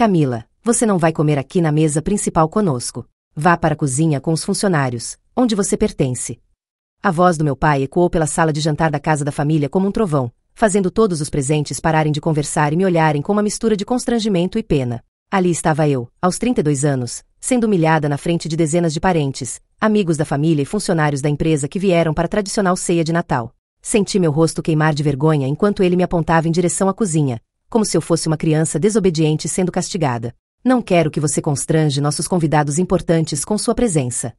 Camila, você não vai comer aqui na mesa principal conosco. Vá para a cozinha com os funcionários, onde você pertence. A voz do meu pai ecoou pela sala de jantar da casa da família como um trovão, fazendo todos os presentes pararem de conversar e me olharem com uma mistura de constrangimento e pena. Ali estava eu, aos 32 anos, sendo humilhada na frente de dezenas de parentes, amigos da família e funcionários da empresa que vieram para a tradicional ceia de Natal. Senti meu rosto queimar de vergonha enquanto ele me apontava em direção à cozinha, como se eu fosse uma criança desobediente sendo castigada. Não quero que você constrange nossos convidados importantes com sua presença.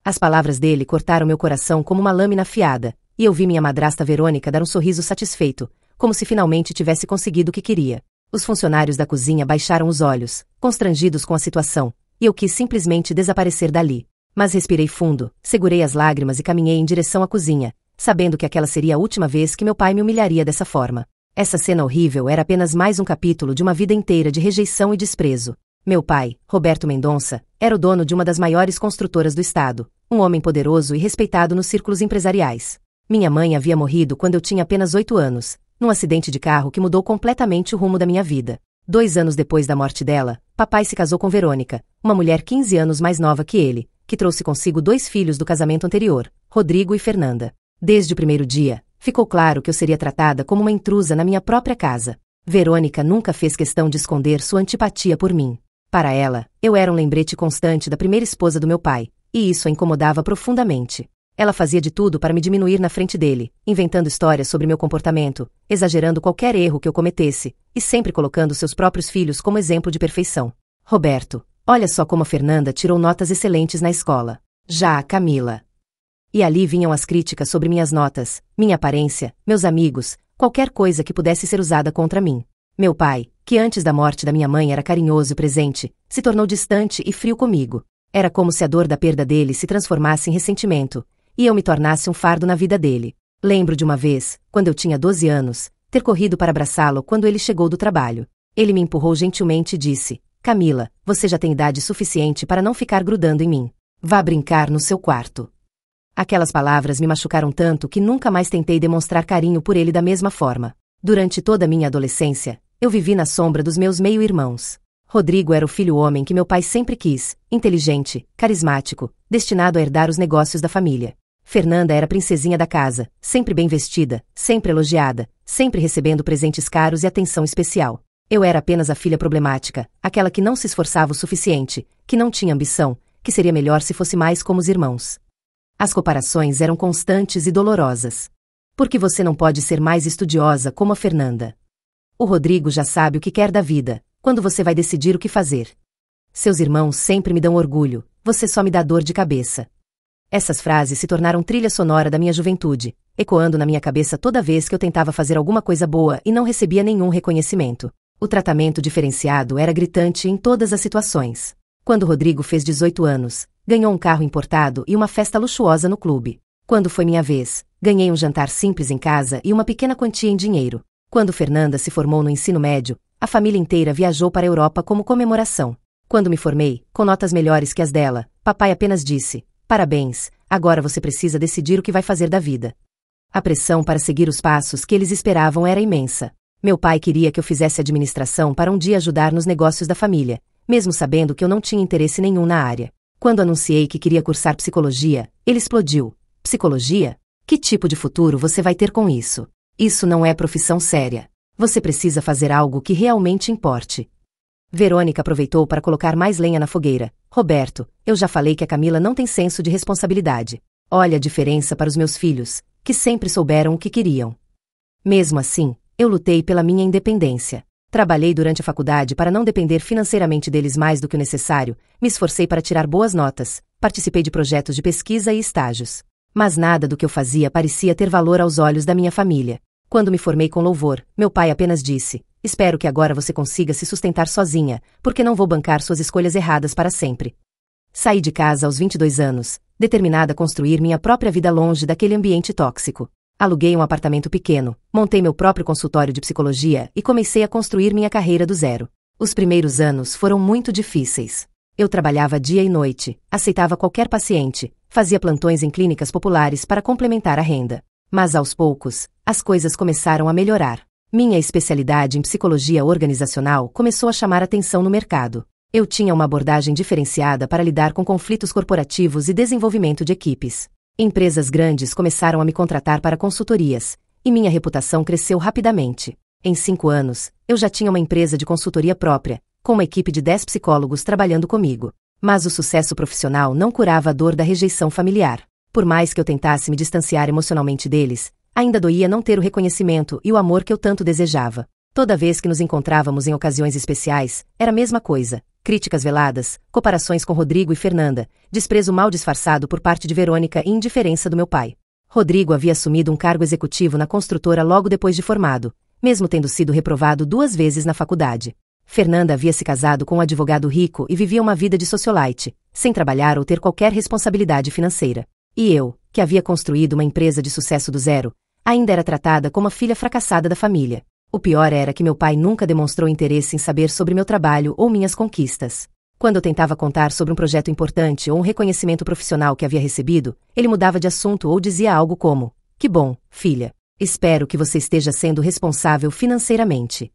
As palavras dele cortaram meu coração como uma lâmina afiada, e eu vi minha madrasta Verônica dar um sorriso satisfeito, como se finalmente tivesse conseguido o que queria. Os funcionários da cozinha baixaram os olhos, constrangidos com a situação, e eu quis simplesmente desaparecer dali. Mas respirei fundo, segurei as lágrimas e caminhei em direção à cozinha, sabendo que aquela seria a última vez que meu pai me humilharia dessa forma. Essa cena horrível era apenas mais um capítulo de uma vida inteira de rejeição e desprezo. Meu pai, Roberto Mendonça, era o dono de uma das maiores construtoras do estado, um homem poderoso e respeitado nos círculos empresariais. Minha mãe havia morrido quando eu tinha apenas 8 anos, num acidente de carro que mudou completamente o rumo da minha vida. 2 anos depois da morte dela, papai se casou com Verônica, uma mulher 15 anos mais nova que ele, que trouxe consigo 2 filhos do casamento anterior, Rodrigo e Fernanda. Desde o primeiro dia, ficou claro que eu seria tratada como uma intrusa na minha própria casa. Verônica nunca fez questão de esconder sua antipatia por mim. Para ela, eu era um lembrete constante da primeira esposa do meu pai, e isso a incomodava profundamente. Ela fazia de tudo para me diminuir na frente dele, inventando histórias sobre meu comportamento, exagerando qualquer erro que eu cometesse, e sempre colocando seus próprios filhos como exemplo de perfeição. Roberto, olha só como a Fernanda tirou notas excelentes na escola. Já a Camila. E ali vinham as críticas sobre minhas notas, minha aparência, meus amigos, qualquer coisa que pudesse ser usada contra mim. Meu pai, que antes da morte da minha mãe era carinhoso e presente, se tornou distante e frio comigo. Era como se a dor da perda dele se transformasse em ressentimento, e eu me tornasse um fardo na vida dele. Lembro de uma vez, quando eu tinha 12 anos, ter corrido para abraçá-lo quando ele chegou do trabalho. Ele me empurrou gentilmente e disse: Camila, você já tem idade suficiente para não ficar grudando em mim. Vá brincar no seu quarto. Aquelas palavras me machucaram tanto que nunca mais tentei demonstrar carinho por ele da mesma forma. Durante toda a minha adolescência, eu vivi na sombra dos meus meio-irmãos. Rodrigo era o filho homem que meu pai sempre quis, inteligente, carismático, destinado a herdar os negócios da família. Fernanda era a princesinha da casa, sempre bem vestida, sempre elogiada, sempre recebendo presentes caros e atenção especial. Eu era apenas a filha problemática, aquela que não se esforçava o suficiente, que não tinha ambição, que seria melhor se fosse mais como os irmãos. As comparações eram constantes e dolorosas. Por que você não pode ser mais estudiosa como a Fernanda? O Rodrigo já sabe o que quer da vida, quando você vai decidir o que fazer. Seus irmãos sempre me dão orgulho, você só me dá dor de cabeça. Essas frases se tornaram trilha sonora da minha juventude, ecoando na minha cabeça toda vez que eu tentava fazer alguma coisa boa e não recebia nenhum reconhecimento. O tratamento diferenciado era gritante em todas as situações. Quando Rodrigo fez 18 anos, ganhou um carro importado e uma festa luxuosa no clube. Quando foi minha vez, ganhei um jantar simples em casa e uma pequena quantia em dinheiro. Quando Fernanda se formou no ensino médio, a família inteira viajou para a Europa como comemoração. Quando me formei, com notas melhores que as dela, papai apenas disse: parabéns, agora você precisa decidir o que vai fazer da vida. A pressão para seguir os passos que eles esperavam era imensa. Meu pai queria que eu fizesse administração para um dia ajudar nos negócios da família, mesmo sabendo que eu não tinha interesse nenhum na área. Quando anunciei que queria cursar psicologia, ele explodiu. Psicologia? Que tipo de futuro você vai ter com isso? Isso não é profissão séria. Você precisa fazer algo que realmente importe. Verônica aproveitou para colocar mais lenha na fogueira. Roberto, eu já falei que a Camila não tem senso de responsabilidade. Olha a diferença para os meus filhos, que sempre souberam o que queriam. Mesmo assim, eu lutei pela minha independência. Trabalhei durante a faculdade para não depender financeiramente deles mais do que o necessário, me esforcei para tirar boas notas, participei de projetos de pesquisa e estágios. Mas nada do que eu fazia parecia ter valor aos olhos da minha família. Quando me formei com louvor, meu pai apenas disse: espero que agora você consiga se sustentar sozinha, porque não vou bancar suas escolhas erradas para sempre. Saí de casa aos 22 anos, determinada a construir minha própria vida longe daquele ambiente tóxico. Aluguei um apartamento pequeno, montei meu próprio consultório de psicologia e comecei a construir minha carreira do zero. Os primeiros anos foram muito difíceis. Eu trabalhava dia e noite, aceitava qualquer paciente, fazia plantões em clínicas populares para complementar a renda. Mas aos poucos, as coisas começaram a melhorar. Minha especialidade em psicologia organizacional começou a chamar atenção no mercado. Eu tinha uma abordagem diferenciada para lidar com conflitos corporativos e desenvolvimento de equipes. Empresas grandes começaram a me contratar para consultorias, e minha reputação cresceu rapidamente. Em 5 anos, eu já tinha uma empresa de consultoria própria, com uma equipe de 10 psicólogos trabalhando comigo. Mas o sucesso profissional não curava a dor da rejeição familiar. Por mais que eu tentasse me distanciar emocionalmente deles, ainda doía não ter o reconhecimento e o amor que eu tanto desejava. Toda vez que nos encontrávamos em ocasiões especiais, era a mesma coisa. Críticas veladas, comparações com Rodrigo e Fernanda, desprezo mal disfarçado por parte de Verônica e indiferença do meu pai. Rodrigo havia assumido um cargo executivo na construtora logo depois de formado, mesmo tendo sido reprovado 2 vezes na faculdade. Fernanda havia se casado com um advogado rico e vivia uma vida de socialite, sem trabalhar ou ter qualquer responsabilidade financeira. E eu, que havia construído uma empresa de sucesso do zero, ainda era tratada como a filha fracassada da família. O pior era que meu pai nunca demonstrou interesse em saber sobre meu trabalho ou minhas conquistas. Quando eu tentava contar sobre um projeto importante ou um reconhecimento profissional que havia recebido, ele mudava de assunto ou dizia algo como: "Que bom, filha. Espero que você esteja sendo responsável financeiramente."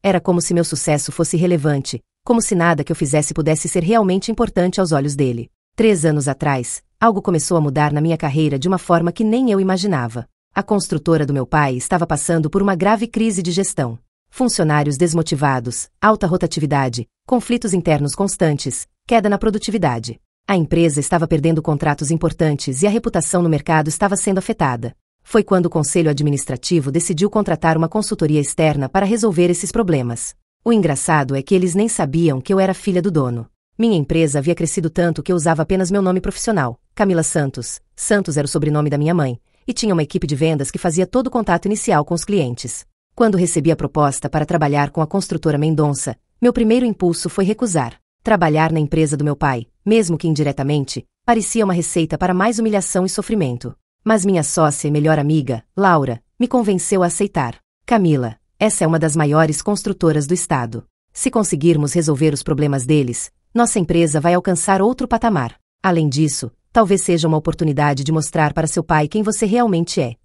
Era como se meu sucesso fosse irrelevante, como se nada que eu fizesse pudesse ser realmente importante aos olhos dele. 3 anos atrás, algo começou a mudar na minha carreira de uma forma que nem eu imaginava. A construtora do meu pai estava passando por uma grave crise de gestão. Funcionários desmotivados, alta rotatividade, conflitos internos constantes, queda na produtividade. A empresa estava perdendo contratos importantes e a reputação no mercado estava sendo afetada. Foi quando o conselho administrativo decidiu contratar uma consultoria externa para resolver esses problemas. O engraçado é que eles nem sabiam que eu era filha do dono. Minha empresa havia crescido tanto que eu usava apenas meu nome profissional, Camila Santos. Santos era o sobrenome da minha mãe, e tinha uma equipe de vendas que fazia todo o contato inicial com os clientes. Quando recebi a proposta para trabalhar com a construtora Mendonça, meu primeiro impulso foi recusar. Trabalhar na empresa do meu pai, mesmo que indiretamente, parecia uma receita para mais humilhação e sofrimento. Mas minha sócia e melhor amiga, Laura, me convenceu a aceitar. "Camila, essa é uma das maiores construtoras do estado. Se conseguirmos resolver os problemas deles, nossa empresa vai alcançar outro patamar. Além disso, talvez seja uma oportunidade de mostrar para seu pai quem você realmente é."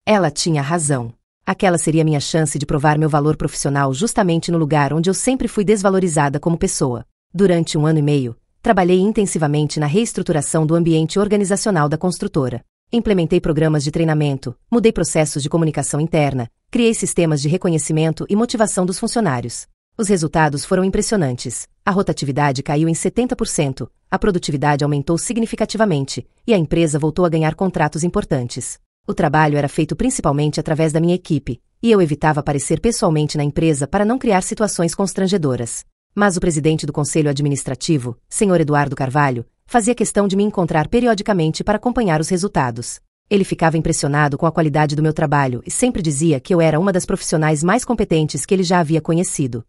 Ela tinha razão. Aquela seria minha chance de provar meu valor profissional justamente no lugar onde eu sempre fui desvalorizada como pessoa. Durante 1 ano e meio, trabalhei intensivamente na reestruturação do ambiente organizacional da construtora. Implementei programas de treinamento, mudei processos de comunicação interna, criei sistemas de reconhecimento e motivação dos funcionários. Os resultados foram impressionantes. A rotatividade caiu em 70%, a produtividade aumentou significativamente, e a empresa voltou a ganhar contratos importantes. O trabalho era feito principalmente através da minha equipe, e eu evitava aparecer pessoalmente na empresa para não criar situações constrangedoras. Mas o presidente do conselho administrativo, Sr. Eduardo Carvalho, fazia questão de me encontrar periodicamente para acompanhar os resultados. Ele ficava impressionado com a qualidade do meu trabalho e sempre dizia que eu era uma das profissionais mais competentes que ele já havia conhecido.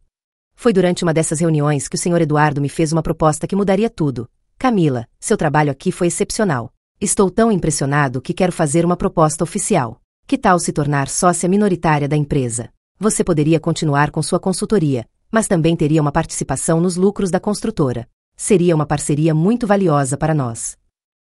Foi durante uma dessas reuniões que o Sr. Eduardo me fez uma proposta que mudaria tudo. "Camila, seu trabalho aqui foi excepcional. Estou tão impressionado que quero fazer uma proposta oficial. Que tal se tornar sócia minoritária da empresa? Você poderia continuar com sua consultoria, mas também teria uma participação nos lucros da construtora. Seria uma parceria muito valiosa para nós."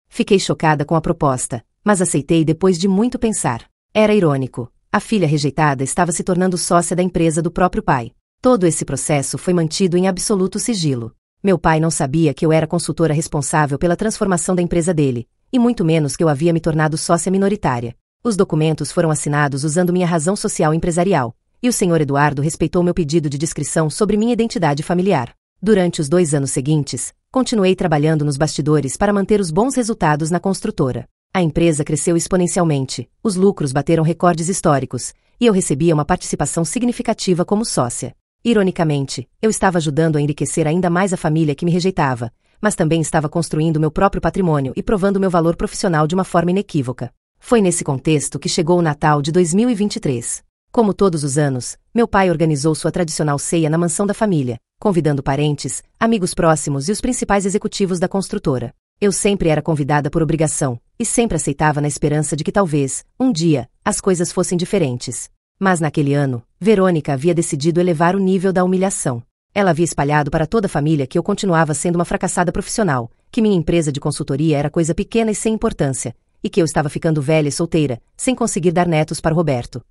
Fiquei chocada com a proposta, mas aceitei depois de muito pensar. Era irônico. A filha rejeitada estava se tornando sócia da empresa do próprio pai. Todo esse processo foi mantido em absoluto sigilo. Meu pai não sabia que eu era consultora responsável pela transformação da empresa dele, e muito menos que eu havia me tornado sócia minoritária. Os documentos foram assinados usando minha razão social empresarial, e o Sr. Eduardo respeitou meu pedido de discrição sobre minha identidade familiar. Durante os 2 anos seguintes, continuei trabalhando nos bastidores para manter os bons resultados na construtora. A empresa cresceu exponencialmente, os lucros bateram recordes históricos, e eu recebia uma participação significativa como sócia. Ironicamente, eu estava ajudando a enriquecer ainda mais a família que me rejeitava, mas também estava construindo meu próprio patrimônio e provando meu valor profissional de uma forma inequívoca. Foi nesse contexto que chegou o Natal de 2023. Como todos os anos, meu pai organizou sua tradicional ceia na mansão da família, convidando parentes, amigos próximos e os principais executivos da construtora. Eu sempre era convidada por obrigação, e sempre aceitava na esperança de que talvez, um dia, as coisas fossem diferentes. Mas naquele ano, Verônica havia decidido elevar o nível da humilhação. Ela havia espalhado para toda a família que eu continuava sendo uma fracassada profissional, que minha empresa de consultoria era coisa pequena e sem importância, e que eu estava ficando velha e solteira, sem conseguir dar netos para o Roberto.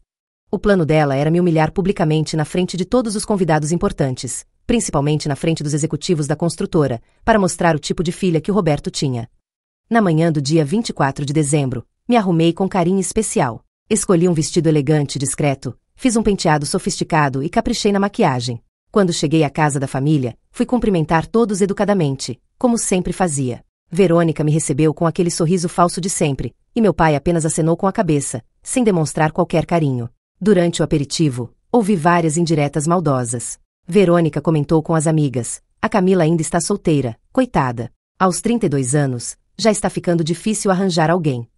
O plano dela era me humilhar publicamente na frente de todos os convidados importantes, principalmente na frente dos executivos da construtora, para mostrar o tipo de filha que o Roberto tinha. Na manhã do dia 24 de dezembro, me arrumei com carinho especial. Escolhi um vestido elegante e discreto, fiz um penteado sofisticado e caprichei na maquiagem. Quando cheguei à casa da família, fui cumprimentar todos educadamente, como sempre fazia. Verônica me recebeu com aquele sorriso falso de sempre, e meu pai apenas acenou com a cabeça, sem demonstrar qualquer carinho. Durante o aperitivo, ouvi várias indiretas maldosas. Verônica comentou com as amigas: a Camila ainda está solteira, coitada. Aos 32 anos, já está ficando difícil arranjar alguém.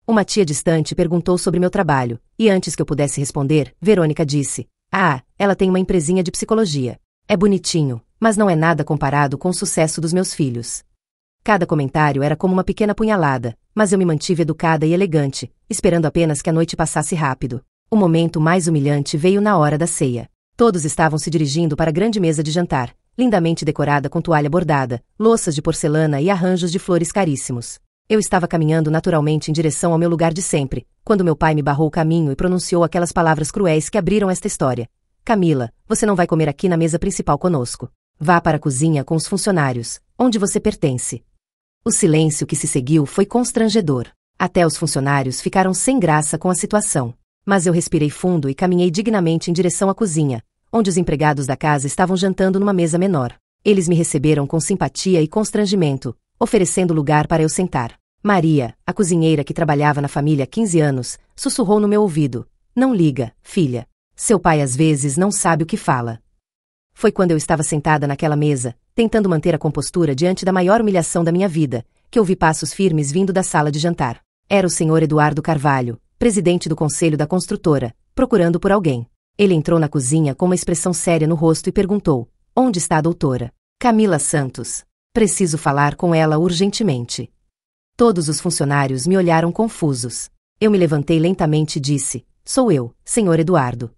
Uma tia distante perguntou sobre meu trabalho, e antes que eu pudesse responder, Verônica disse: ah, ela tem uma empresinha de psicologia. É bonitinho, mas não é nada comparado com o sucesso dos meus filhos. Cada comentário era como uma pequena punhalada, mas eu me mantive educada e elegante, esperando apenas que a noite passasse rápido. O momento mais humilhante veio na hora da ceia. Todos estavam se dirigindo para a grande mesa de jantar, lindamente decorada com toalha bordada, louças de porcelana e arranjos de flores caríssimos. Eu estava caminhando naturalmente em direção ao meu lugar de sempre, quando meu pai me barrou o caminho e pronunciou aquelas palavras cruéis que abriram esta história. Camila, você não vai comer aqui na mesa principal conosco. Vá para a cozinha com os funcionários, onde você pertence. O silêncio que se seguiu foi constrangedor. Até os funcionários ficaram sem graça com a situação. Mas eu respirei fundo e caminhei dignamente em direção à cozinha, onde os empregados da casa estavam jantando numa mesa menor. Eles me receberam com simpatia e constrangimento, oferecendo lugar para eu sentar. Maria, a cozinheira que trabalhava na família há 15 anos, sussurrou no meu ouvido: não liga, filha. Seu pai às vezes não sabe o que fala. Foi quando eu estava sentada naquela mesa, tentando manter a compostura diante da maior humilhação da minha vida, que ouvi passos firmes vindo da sala de jantar. Era o senhor Eduardo Carvalho, presidente do conselho da construtora, procurando por alguém. Ele entrou na cozinha com uma expressão séria no rosto e perguntou: onde está a doutora? Camila Santos. Preciso falar com ela urgentemente. Todos os funcionários me olharam confusos. Eu me levantei lentamente e disse: sou eu, senhor Eduardo.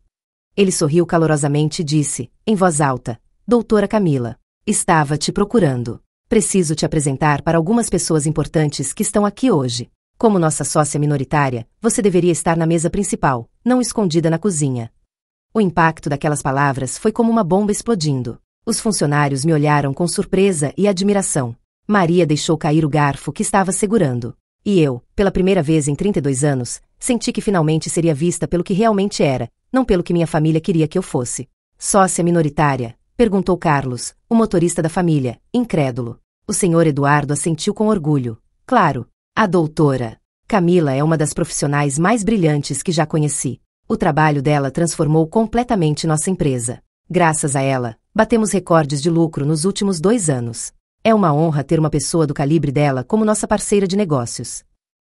Ele sorriu calorosamente e disse, em voz alta: doutora Camila, estava te procurando. Preciso te apresentar para algumas pessoas importantes que estão aqui hoje. Como nossa sócia minoritária, você deveria estar na mesa principal, não escondida na cozinha. O impacto daquelas palavras foi como uma bomba explodindo. Os funcionários me olharam com surpresa e admiração. Maria deixou cair o garfo que estava segurando. E eu, pela primeira vez em 32 anos, senti que finalmente seria vista pelo que realmente era, não pelo que minha família queria que eu fosse. Sócia minoritária? Perguntou Carlos, o motorista da família, incrédulo. O senhor Eduardo assentiu com orgulho. Claro. A doutora Camila é uma das profissionais mais brilhantes que já conheci. O trabalho dela transformou completamente nossa empresa. Graças a ela, batemos recordes de lucro nos últimos 2 anos. É uma honra ter uma pessoa do calibre dela como nossa parceira de negócios.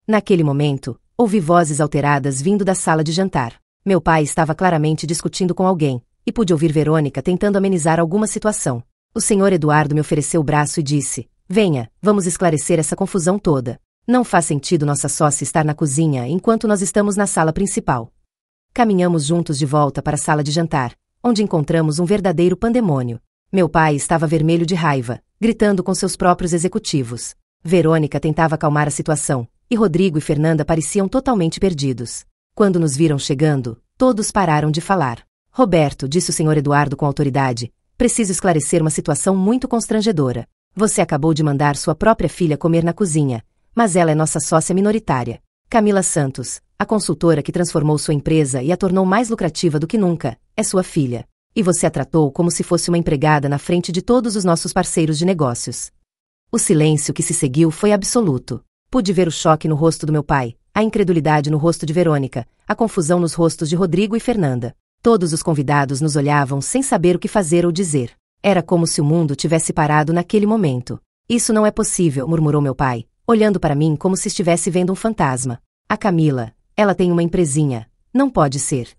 Naquele momento, ouvi vozes alteradas vindo da sala de jantar. Meu pai estava claramente discutindo com alguém, e pude ouvir Verônica tentando amenizar alguma situação. O senhor Eduardo me ofereceu o braço e disse: venha, vamos esclarecer essa confusão toda. Não faz sentido nossa sócia estar na cozinha enquanto nós estamos na sala principal. Caminhamos juntos de volta para a sala de jantar, onde encontramos um verdadeiro pandemônio. Meu pai estava vermelho de raiva, gritando com seus próprios executivos. Verônica tentava acalmar a situação, e Rodrigo e Fernanda pareciam totalmente perdidos. Quando nos viram chegando, todos pararam de falar. Roberto, disse o senhor Eduardo com autoridade, preciso esclarecer uma situação muito constrangedora. Você acabou de mandar sua própria filha comer na cozinha, mas ela é nossa sócia minoritária. Camila Santos, a consultora que transformou sua empresa e a tornou mais lucrativa do que nunca, é sua filha. E você a tratou como se fosse uma empregada na frente de todos os nossos parceiros de negócios. O silêncio que se seguiu foi absoluto. Pude ver o choque no rosto do meu pai, a incredulidade no rosto de Verônica, a confusão nos rostos de Rodrigo e Fernanda. Todos os convidados nos olhavam sem saber o que fazer ou dizer. Era como se o mundo tivesse parado naquele momento. Isso não é possível, murmurou meu pai, olhando para mim como se estivesse vendo um fantasma. A Camila, ela tem uma empresinha. Não pode ser.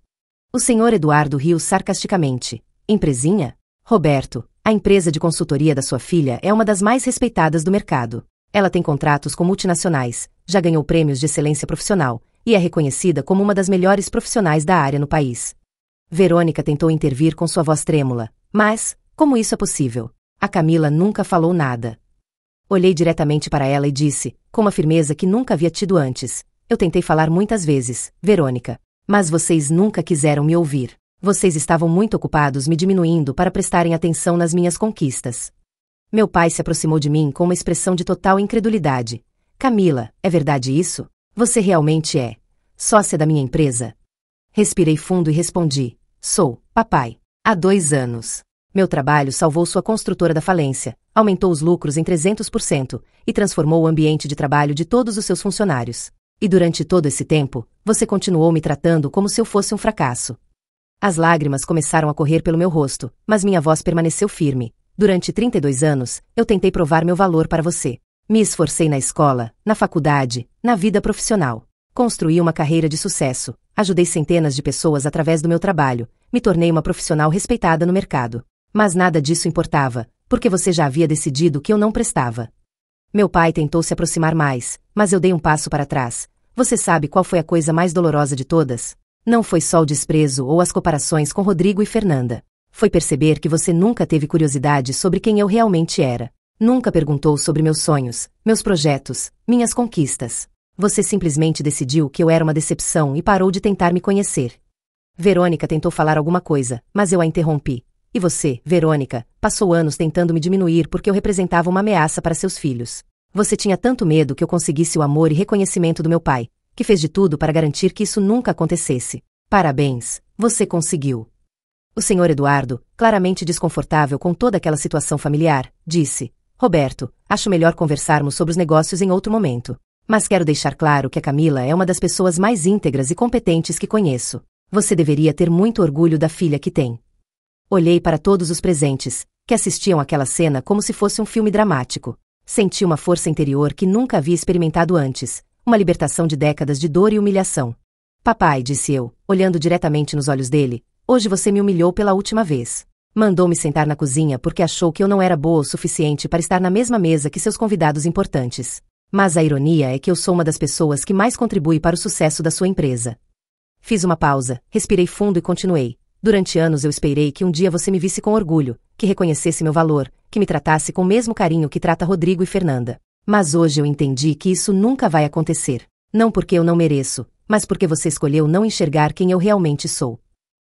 O senhor Eduardo riu sarcasticamente. Empresinha? Roberto, a empresa de consultoria da sua filha é uma das mais respeitadas do mercado. Ela tem contratos com multinacionais, já ganhou prêmios de excelência profissional, e é reconhecida como uma das melhores profissionais da área no país. Verônica tentou intervir com sua voz trêmula, mas, como isso é possível? A Camila nunca falou nada. Olhei diretamente para ela e disse, com uma firmeza que nunca havia tido antes: eu tentei falar muitas vezes, Verônica, Mas vocês nunca quiseram me ouvir. Vocês estavam muito ocupados me diminuindo para prestarem atenção nas minhas conquistas. Meu pai se aproximou de mim com uma expressão de total incredulidade. Camila, é verdade isso? Você realmente é sócia da minha empresa? Respirei fundo e respondi. Sou, papai. Há 2 anos. Meu trabalho salvou sua construtora da falência, aumentou os lucros em 300% e transformou o ambiente de trabalho de todos os seus funcionários. E durante todo esse tempo, você continuou me tratando como se eu fosse um fracasso. As lágrimas começaram a correr pelo meu rosto, mas minha voz permaneceu firme. Durante 32 anos, eu tentei provar meu valor para você. Me esforcei na escola, na faculdade, na vida profissional. Construí uma carreira de sucesso, ajudei centenas de pessoas através do meu trabalho, me tornei uma profissional respeitada no mercado. Mas nada disso importava, porque você já havia decidido que eu não prestava. Meu pai tentou se aproximar mais, mas eu dei um passo para trás. Você sabe qual foi a coisa mais dolorosa de todas? Não foi só o desprezo ou as comparações com Rodrigo e Fernanda. Foi perceber que você nunca teve curiosidade sobre quem eu realmente era. Nunca perguntou sobre meus sonhos, meus projetos, minhas conquistas. Você simplesmente decidiu que eu era uma decepção e parou de tentar me conhecer. Verônica tentou falar alguma coisa, mas eu a interrompi. E você, Verônica, passou anos tentando me diminuir porque eu representava uma ameaça para seus filhos. Você tinha tanto medo que eu conseguisse o amor e reconhecimento do meu pai, que fez de tudo para garantir que isso nunca acontecesse. Parabéns, você conseguiu. O senhor Eduardo, claramente desconfortável com toda aquela situação familiar, disse: Roberto, acho melhor conversarmos sobre os negócios em outro momento. Mas quero deixar claro que a Camila é uma das pessoas mais íntegras e competentes que conheço. Você deveria ter muito orgulho da filha que tem. Olhei para todos os presentes, que assistiam àquela cena como se fosse um filme dramático. Senti uma força interior que nunca havia experimentado antes, uma libertação de décadas de dor e humilhação. Papai, disse eu, olhando diretamente nos olhos dele, hoje você me humilhou pela última vez. Mandou-me sentar na cozinha porque achou que eu não era boa o suficiente para estar na mesma mesa que seus convidados importantes. Mas a ironia é que eu sou uma das pessoas que mais contribui para o sucesso da sua empresa. Fiz uma pausa, respirei fundo e continuei. Durante anos eu esperei que um dia você me visse com orgulho, que reconhecesse meu valor, que me tratasse com o mesmo carinho que trata Rodrigo e Fernanda. Mas hoje eu entendi que isso nunca vai acontecer. Não porque eu não mereço, mas porque você escolheu não enxergar quem eu realmente sou.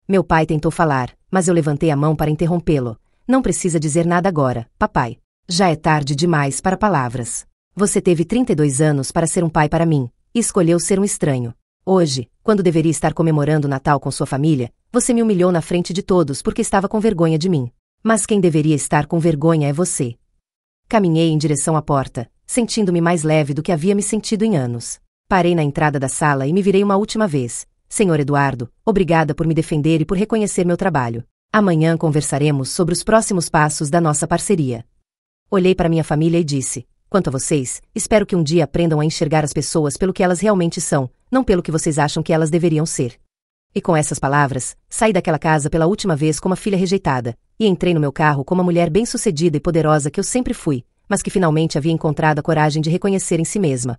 Meu pai tentou falar, mas eu levantei a mão para interrompê-lo. Não precisa dizer nada agora, papai. Já é tarde demais para palavras. Você teve 32 anos para ser um pai para mim, e escolheu ser um estranho. Hoje, quando deveria estar comemorando o Natal com sua família, você me humilhou na frente de todos porque estava com vergonha de mim. Mas quem deveria estar com vergonha é você. Caminhei em direção à porta, sentindo-me mais leve do que havia me sentido em anos. Parei na entrada da sala e me virei uma última vez. Senhor Eduardo, obrigada por me defender e por reconhecer meu trabalho. Amanhã conversaremos sobre os próximos passos da nossa parceria. Olhei para minha família e disse: quanto a vocês, espero que um dia aprendam a enxergar as pessoas pelo que elas realmente são, não pelo que vocês acham que elas deveriam ser. E com essas palavras, saí daquela casa pela última vez como a filha rejeitada, e entrei no meu carro como a mulher bem-sucedida e poderosa que eu sempre fui, mas que finalmente havia encontrado a coragem de reconhecer em si mesma